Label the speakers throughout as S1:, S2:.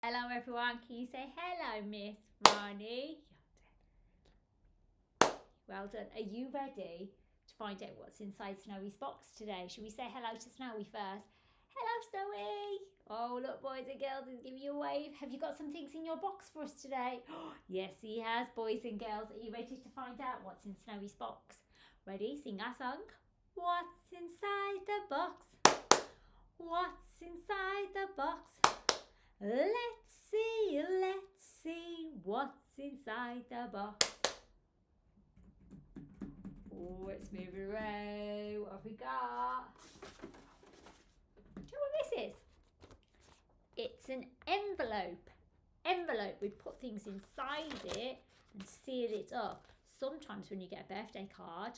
S1: Hello everyone, can you say hello, Miss Rani? Well done. Are you ready to find out what's inside Snowy's box today? Should we say hello to Snowy first? Hello, Snowy. Oh, look, boys and girls, he's giving you a wave. Have you got some things in your box for us today? Yes, he has, boys and girls. Are you ready to find out what's in Snowy's box? Ready? Sing our song. What's inside the box? What's inside the box? Let's see what's inside the box. Oh, it's moving around. What have we got? Do you know what this is? It's an envelope. Envelope, we put things inside it and seal it up. Sometimes when you get a birthday card,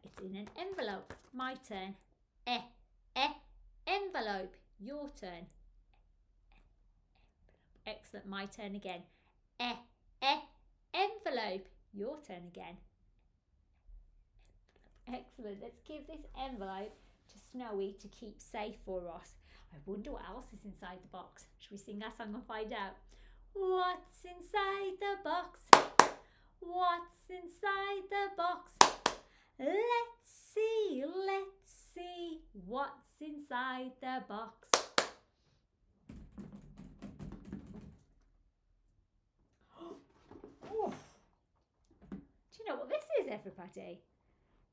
S1: it's in an envelope. My turn. Envelope. Your turn. Excellent. My turn again. Envelope. Your turn again. Excellent. Let's give this envelope to Snowy to keep safe for us. I wonder what else is inside the box. Should we sing our song and find out? What's inside the box? What's inside the box? Let's see what's inside the box. Do you know what this is, everybody?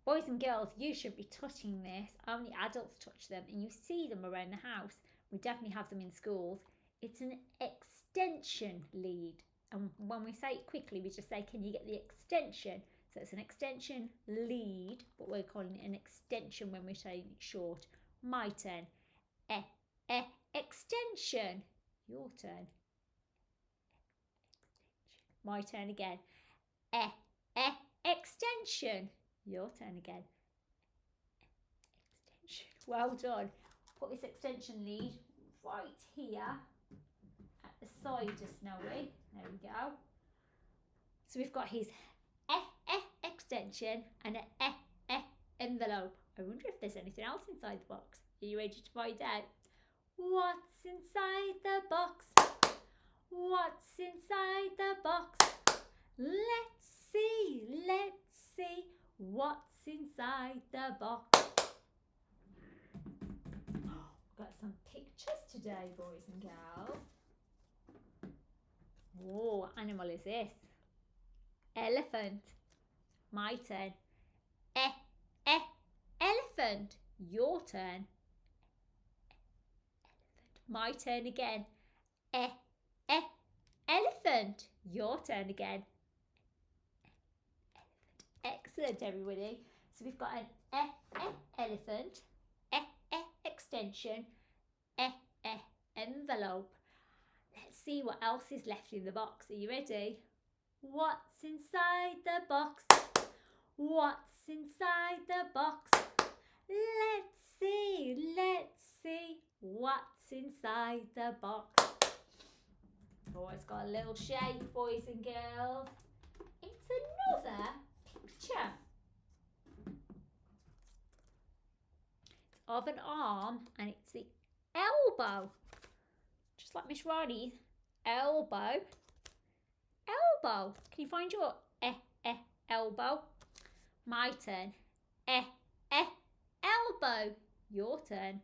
S1: Boys and girls, you should be touching this. Only adults touch them, and you see them around the house. We definitely have them in schools. It's an extension lead. And when we say it quickly, we just say, can you get the extension? So it's an extension lead, but we're calling it an extension when we're saying it short. My turn. Extension. Your turn. My turn again. Extension. Your turn again. Extension. Well done. Put this extension lead right here at the side of Snowy. There we go. So we've got his extension and an envelope. I wonder if there's anything else inside the box. Are you ready to find out? What's inside the box? What's inside the box? Let's see what's inside the box. Got some pictures today, boys and girls. Oh, what animal is this? Elephant. My turn. Elephant. Your turn. My turn again. Elephant. Your turn again. Excellent, everybody. So we've got an elephant, extension, envelope. Let's see what else is left in the box. Are you ready? What's inside the box? What's inside the box? Let's see what's inside the box. Oh, it's got a little shape, boys and girls. It's another picture. It's of an arm and it's the elbow. Just like Miss Rani's elbow. Elbow. Can you find your elbow? My turn. Elbow. Your turn.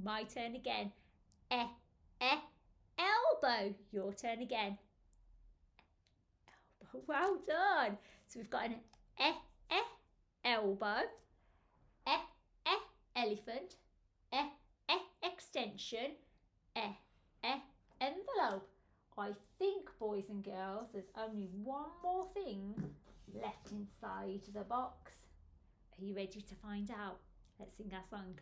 S1: My turn again. Elbow. Your turn again. Elbow. Well done. So we've got an elbow, elephant, extension, envelope. I think, boys and girls, there's only one more thing left inside the box. Are you ready to find out? Let's sing our song.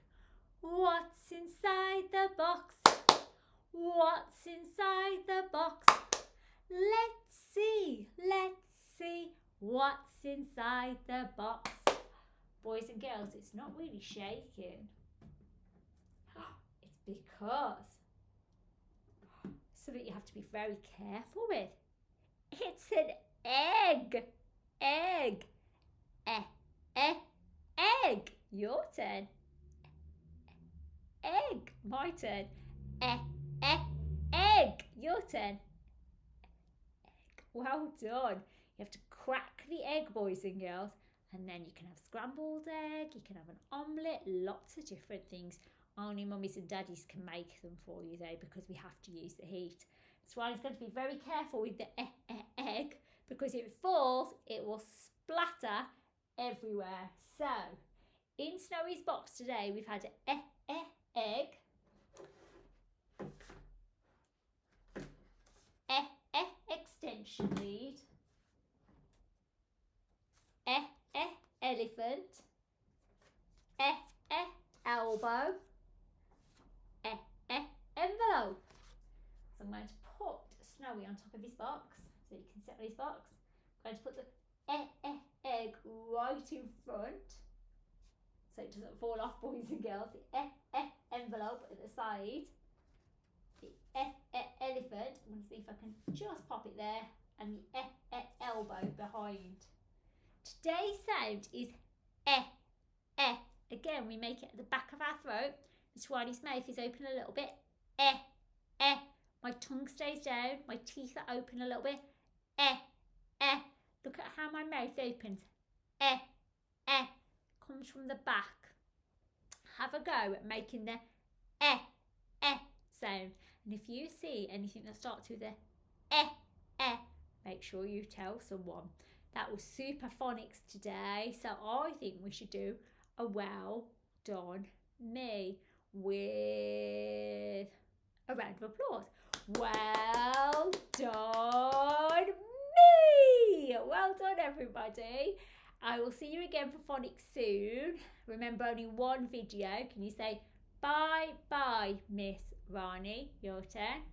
S1: What's inside the box? What's inside the box? Let's see what's inside the box. Boys and girls, it's not really shaking. It's because something you have to be very careful with. It's an egg. Egg. Your turn. Egg. My turn. egg. Your turn. Well done. You have to crack the egg, boys and girls, and then you can have scrambled egg, you can have an omelette, lots of different things. Only mummies and daddies can make them for you though, because we have to use the heat. Swanee's going to be very careful with the egg, because if it falls, it will splatter everywhere. So, in Snowy's box today, we've had an egg, extension lead, elephant, elbow, envelope. So I'm going to put Snowy on top of his box, so you can sit on his box. I'm going to put the egg right in front, so it doesn't fall off, boys and girls. The envelope at the side. The elephant, I'm going to see if I can just pop it there, and the elbow behind. Today's sound is Again, we make it at the back of our throat. Mr. Wiley's mouth is open a little bit. My tongue stays down. My teeth are open a little bit. Look at how my mouth opens. Comes from the back. Have a go at making the sound. And if you see anything that starts with the make sure you tell someone. That was super phonics today. So I think we should do a well done me with a round of applause. Well done me! Well done, everybody. I will see you again for phonics soon. Remember, only one video. Can you say bye, Miss Rani? Your turn.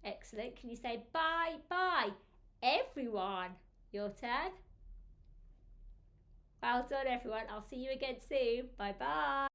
S1: Excellent. Can you say bye, everyone? Your turn. Well done, everyone. I'll see you again soon. Bye-bye.